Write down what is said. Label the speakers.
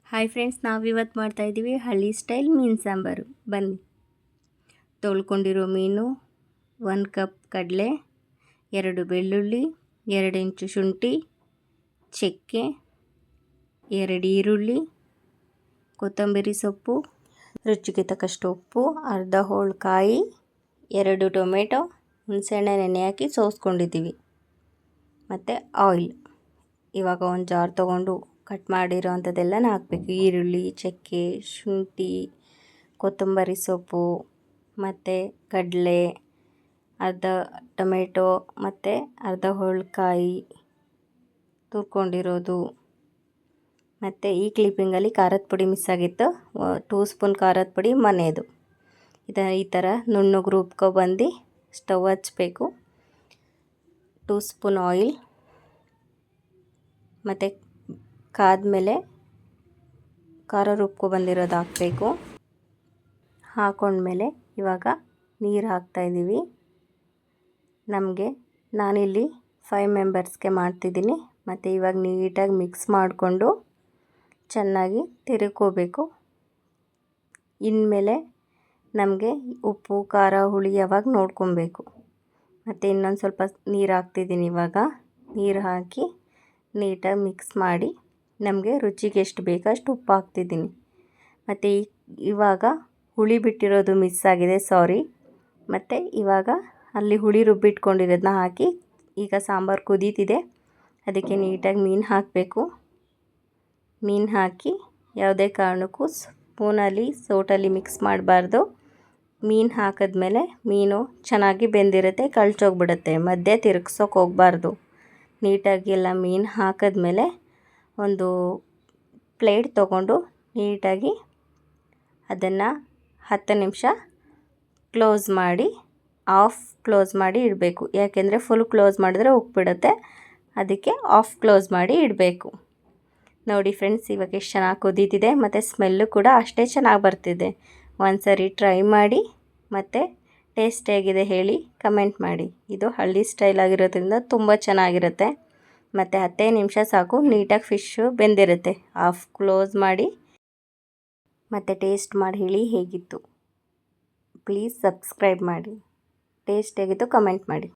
Speaker 1: Hi friends, ನಾವಿವತ್ತು ಮಾಡ್ತಾಯಿದ್ದೀವಿ ಹಳ್ಳಿ ಸ್ಟೈಲ್ ಮೀನು ಸಾಂಬಾರು. ಬನ್ನಿ. ತೊಳ್ಕೊಂಡಿರೋ ಮೀನು, 1 ಕಪ್ ಕಡಲೆ, 2 ಬೆಳ್ಳುಳ್ಳಿ, 2 ಇಂಚು ಶುಂಠಿ, ಚಕ್ಕೆ, 2 ಈರುಳ್ಳಿ, ಕೊತ್ತಂಬರಿ ಸೊಪ್ಪು, ರುಚಿಗೆ ತಕ್ಕಷ್ಟು ಉಪ್ಪು, ಅರ್ಧ ಹೋಳು ಕಾಯಿ, 2 ಟೊಮೆಟೊ, ಹುಣಸೆಹಣ್ಣು ನೆನೆ ಹಾಕಿ ಸೋಸ್ಕೊಂಡಿದ್ದೀವಿ. ಮತ್ತು ಆಯಿಲ್. ಇವಾಗ ಒಂದು ಜಾರ್ ತೊಗೊಂಡು ಕಟ್ ಮಾಡಿರೋ ಅಂಥದ್ದೆಲ್ಲನ ಹಾಕಬೇಕು. ಈರುಳ್ಳಿ, ಚಕ್ಕೆ, ಶುಂಠಿ, ಕೊತ್ತಂಬರಿ ಸೊಪ್ಪು, ಮತ್ತು ಕಡಲೆ, ಅರ್ಧ ಟೊಮೆಟೊ, ಮತ್ತು ಅರ್ಧ ಹೋಳ್ಕಾಯಿ ತುರ್ಕೊಂಡಿರೋದು. ಮತ್ತು ಈ ಕ್ಲಿಪ್ಪಿಂಗಲ್ಲಿ ಖಾರದ ಪುಡಿ ಮಿಸ್ ಆಗಿತ್ತು. 2 ಸ್ಪೂನ್ ಖಾರದ ಪುಡಿ ಮನೆಯದು. ಈ ಥರ ನುಣ್ಣಗೆ ರುಬ್ಕೊಬಂದು ಸ್ಟವ್ ಹಚ್ಚಬೇಕು. 2 ಸ್ಪೂನ್ ಆಯಿಲ್, ಮತ್ತು ಕಾದ್ಮೇಲೆ ಖಾರ ರುಬ್ಕೊಬಂದಿರೋದು ಹಾಕಬೇಕು. ಹಾಕೊಂಡ್ಮೇಲೆ ಇವಾಗ ನೀರು ಹಾಕ್ತಾಯಿದ್ದೀವಿ. ನಾನಿಲ್ಲಿ 5 ಮೆಂಬರ್ಸ್ಗೆ ಮಾಡ್ತಿದ್ದೀನಿ. ಮತ್ತು ಇವಾಗ ನೀಟಾಗಿ ಮಿಕ್ಸ್ ಮಾಡಿಕೊಂಡು ಚೆನ್ನಾಗಿ ತಿರುಗ್ಕೋಬೇಕು. ಇನ್ಮೇಲೆ ನಮಗೆ ಉಪ್ಪು, ಖಾರ, ಹುಳಿ ಯಾವಾಗ ನೋಡ್ಕೊಬೇಕು. ಮತ್ತು ಇನ್ನೊಂದು ಸ್ವಲ್ಪ ನೀರು ಹಾಕ್ತಿದ್ದೀನಿ. ಇವಾಗ ನೀರು ಹಾಕಿ ನೀಟಾಗಿ ಮಿಕ್ಸ್ ಮಾಡಿ ನಮಗೆ ರುಚಿಗೆ ಎಷ್ಟು ಬೇಕೋ ಅಷ್ಟು ಉಪ್ಪು ಹಾಕ್ತಿದ್ದೀನಿ. ಮತ್ತು ಇವಾಗ ಹುಳಿ ಬಿಟ್ಟಿರೋದು ಮಿಸ್ ಆಗಿದೆ, ಸಾರಿ. ಮತ್ತು ಇವಾಗ ಅಲ್ಲಿ ಹುಳಿ ರುಬ್ಬಿಟ್ಕೊಂಡಿರೋದನ್ನ ಹಾಕಿ ಈಗ ಸಾಂಬಾರು ಕುದೀತಿದೆ. ಅದಕ್ಕೆ ನೀಟಾಗಿ ಮೀನು ಹಾಕಬೇಕು. ಮೀನು ಹಾಕಿ ಯಾವುದೇ ಕಾರಣಕ್ಕೂ ಸ್ಪೂನಲ್ಲಿ ಸೌಟಲ್ಲಿ ಮಿಕ್ಸ್ ಮಾಡಬಾರ್ದು. ಮೀನು ಹಾಕಿದ್ಮೇಲೆ ಮೀನು ಚೆನ್ನಾಗಿ ಬೆಂದಿರುತ್ತೆ, ಕಳ್ಚೋಗ್ಬಿಡುತ್ತೆ. ಮಧ್ಯೆ ತಿರುಗ್ಸೋಕೆ ಹೋಗಬಾರ್ದು. ನೀಟಾಗಿ ಎಲ್ಲ ಮೀನು ಹಾಕಿದ್ಮೇಲೆ ಒಂದು ಪ್ಲೇಟ್ ತೊಗೊಂಡು ನೀಟಾಗಿ ಅದನ್ನು 10 ನಿಮಿಷ ಕ್ಲೋಸ್ ಮಾಡಿ ಕ್ಲೋಸ್ ಮಾಡಿ ಇಡಬೇಕು. ಯಾಕೆಂದರೆ ಫುಲ್ ಕ್ಲೋಸ್ ಮಾಡಿದ್ರೆ ಉಕ್ಬಿಡುತ್ತೆ. ಅದಕ್ಕೆ ಕ್ಲೋಸ್ ಮಾಡಿ ಇಡಬೇಕು. ನೋಡಿ ಫ್ರೆಂಡ್ಸ್, ಇವಾಗ ಎಷ್ಟು ಚೆನ್ನಾಗಿ ಕುದೀತಿದೆ. ಮತ್ತು ಸ್ಮೆಲ್ಲು ಕೂಡ ಅಷ್ಟೇ ಚೆನ್ನಾಗಿ ಬರ್ತಿದೆ. ಒಂದು ಸರಿ ಟ್ರೈ ಮಾಡಿ ಮತ್ತು ಟೇಸ್ಟ್ ಹೇಗಿದೆ ಹೇಳಿ ಕಮೆಂಟ್ ಮಾಡಿ. ಇದು ಹಳ್ಳಿ ಸ್ಟೈಲ್ ಆಗಿರೋದ್ರಿಂದ ತುಂಬ ಚೆನ್ನಾಗಿರುತ್ತೆ. ಮತ್ತು 10 ನಿಮಿಷ ಸಾಕು, ನೀಟಾಗಿ ಫಿಶ್ಶು ಬೆಂದಿರುತ್ತೆ. ಕ್ಲೋಸ್ ಮಾಡಿ ಮತ್ತು ಟೇಸ್ಟ್ ಮಾಡಿ ಹೇಳಿ ಹೇಗಿತ್ತು. ಪ್ಲೀಸ್ ಸಬ್ಸ್ಕ್ರೈಬ್ ಮಾಡಿ. ಟೇಸ್ಟ್ ಹೇಗಿತ್ತು ಕಮೆಂಟ್ ಮಾಡಿ.